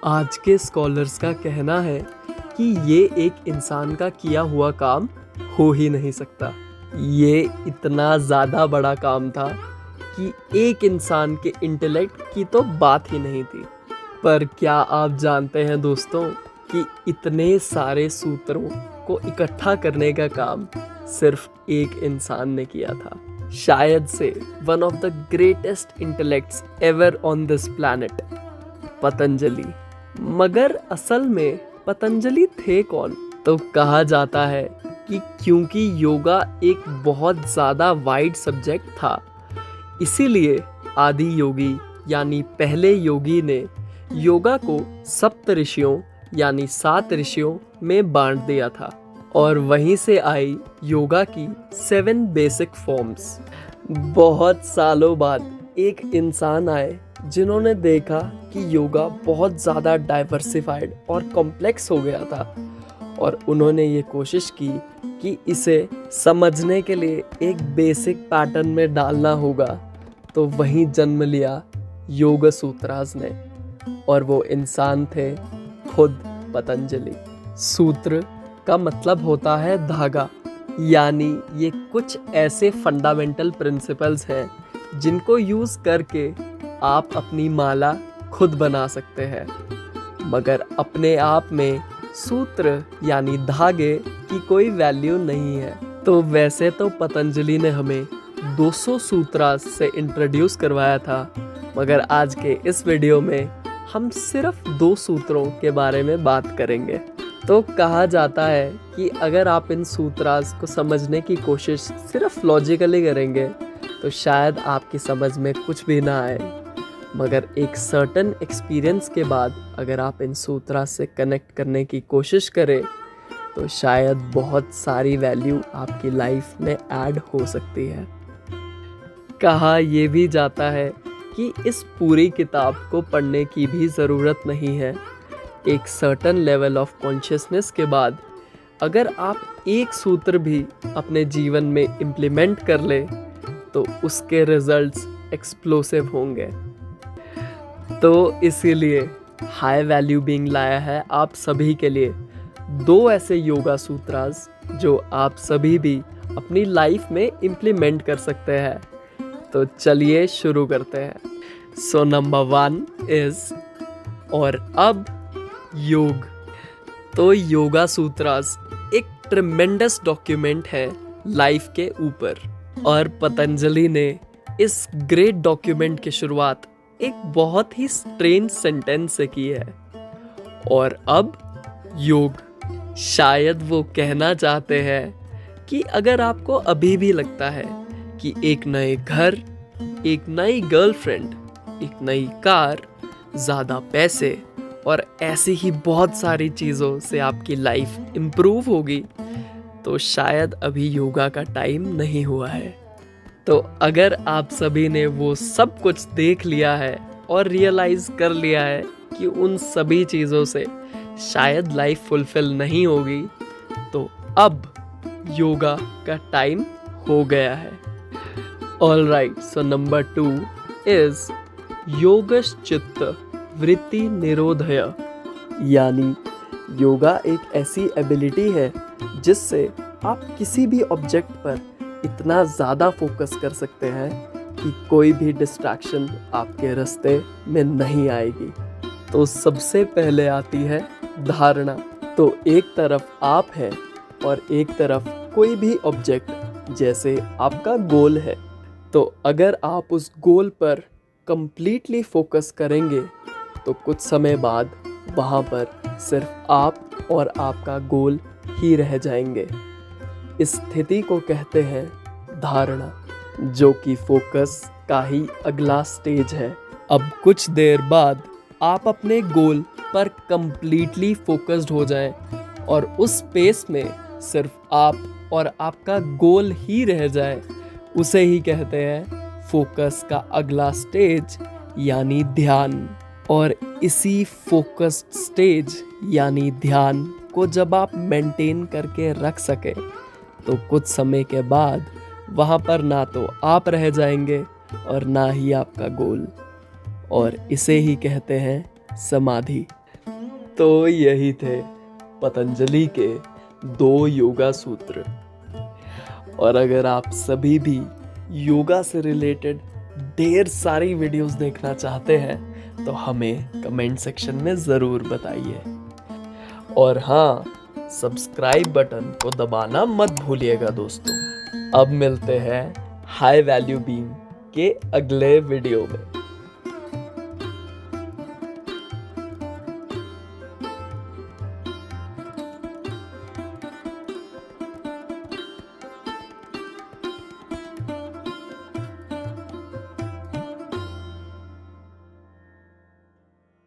आज के स्कॉलर्स का कहना है कि ये एक इंसान का किया हुआ काम हो ही नहीं सकता। ये इतना ज़्यादा बड़ा काम था कि एक इंसान के इंटेलेक्ट की तो बात ही नहीं थी। पर क्या आप जानते हैं दोस्तों कि इतने सारे सूत्रों को इकट्ठा करने का काम सिर्फ एक इंसान ने किया था। शायद से one of the greatest intellects ever on this planet, Patanjali. मगर असल में पतंजलि थे कौन? तो कहा जाता है कि क्योंकि योगा एक बहुत ज़्यादा वाइड सब्जेक्ट था, इसीलिए आदि योगी यानी पहले योगी ने योगा को सप्त ऋषियों यानी 7 ऋषियों में बांट दिया था और वहीं से आई योगा की 7 बेसिक फॉर्म्स। बहुत सालों बाद एक इंसान आए जिन्होंने देखा कि योगा बहुत ज़्यादा डाइवर्सिफाइड और कॉम्प्लेक्स हो गया था और उन्होंने ये कोशिश की कि इसे समझने के लिए एक बेसिक पैटर्न में डालना होगा। तो वहीं जन्म लिया योग सूत्रास ने और वो इंसान थे खुद पतंजलि। सूत्र का मतलब होता है धागा, यानी ये कुछ ऐसे फंडामेंटल प्रिंसिपल्स हैं जिनको यूज़ करके आप अपनी माला खुद बना सकते हैं। मगर अपने आप में सूत्र यानी धागे की कोई वैल्यू नहीं है। तो वैसे तो पतंजलि ने हमें 200 सूत्रास से इंट्रोड्यूस करवाया था, मगर आज के इस वीडियो में हम सिर्फ 2 सूत्रों के बारे में बात करेंगे। तो कहा जाता है कि अगर आप इन सूत्रास को समझने की कोशिश सिर्फ लॉजिकली करेंगे तो शायद आपकी समझ में कुछ भी ना आए, मगर एक सर्टन एक्सपीरियंस के बाद अगर आप इन सूत्रा से कनेक्ट करने की कोशिश करें तो शायद बहुत सारी वैल्यू आपकी लाइफ में ऐड हो सकती है। कहा यह भी जाता है कि इस पूरी किताब को पढ़ने की भी ज़रूरत नहीं है। एक सर्टन लेवल ऑफ कॉन्शियसनेस के बाद अगर आप एक सूत्र भी अपने जीवन में इम्प्लीमेंट कर ले तो उसके रिजल्ट्स एक्सप्लोसिव होंगे। तो इसीलिए हाई वैल्यू बीइंग लाया है आप सभी के लिए 2 ऐसे योगा सूत्रास जो आप सभी भी अपनी लाइफ में इम्प्लीमेंट कर सकते हैं। तो चलिए शुरू करते हैं। सो नंबर 1 इज और अब योग। तो योगा सूत्रास एक ट्रिमेंडस डॉक्यूमेंट है लाइफ के ऊपर और पतंजलि ने इस ग्रेट डॉक्यूमेंट की शुरुआत एक बहुत ही स्ट्रेंज सेंटेंस से की है। और अब योग। शायद वो कहना चाहते हैं कि अगर आपको अभी भी लगता है कि एक नए घर, एक नई गर्लफ्रेंड, एक नई कार, ज़्यादा पैसे और ऐसी ही बहुत सारी चीज़ों से आपकी लाइफ इम्प्रूव होगी, तो शायद अभी योगा का टाइम नहीं हुआ है। तो अगर आप सभी ने वो सब कुछ देख लिया है और रियलाइज़ कर लिया है कि उन सभी चीज़ों से शायद लाइफ फुलफिल नहीं होगी, तो अब योगा का टाइम हो गया है। All right, so number 2 is योगश्चित्त वृत्ति निरोधय, यानी योगा एक ऐसी एबिलिटी है जिससे आप किसी भी ऑब्जेक्ट पर इतना ज़्यादा फोकस कर सकते हैं कि कोई भी डिस्ट्रैक्शन आपके रास्ते में नहीं आएगी। तो सबसे पहले आती है धारणा। तो एक तरफ आप हैं और एक तरफ कोई भी ऑब्जेक्ट, जैसे आपका गोल है। तो अगर आप उस गोल पर कंप्लीटली फोकस करेंगे तो कुछ समय बाद वहाँ पर सिर्फ आप और आपका गोल ही रह जाएंगे। इस स्थिति को कहते हैं धारणा, जो कि फोकस का ही अगला स्टेज है। अब कुछ देर बाद आप अपने गोल पर कंप्लीटली फोकस्ड हो जाएं और उस स्पेस में सिर्फ आप और आपका गोल ही रह जाए, उसे ही कहते हैं फोकस का अगला स्टेज यानी ध्यान। और इसी फोकस्ड स्टेज यानी ध्यान को जब आप मेंटेन करके रख सके तो कुछ समय के बाद वहाँ पर ना तो आप रह जाएंगे और ना ही आपका गोल, और इसे ही कहते हैं समाधि। तो यही थे पतंजलि के 2 योगा सूत्र। और अगर आप सभी भी योगा से रिलेटेड ढेर सारी वीडियोस देखना चाहते हैं तो हमें कमेंट सेक्शन में ज़रूर बताइए। और हाँ, सब्सक्राइब बटन को दबाना मत भूलिएगा दोस्तों। अब मिलते हैं हाई वैल्यू बीम के अगले वीडियो में।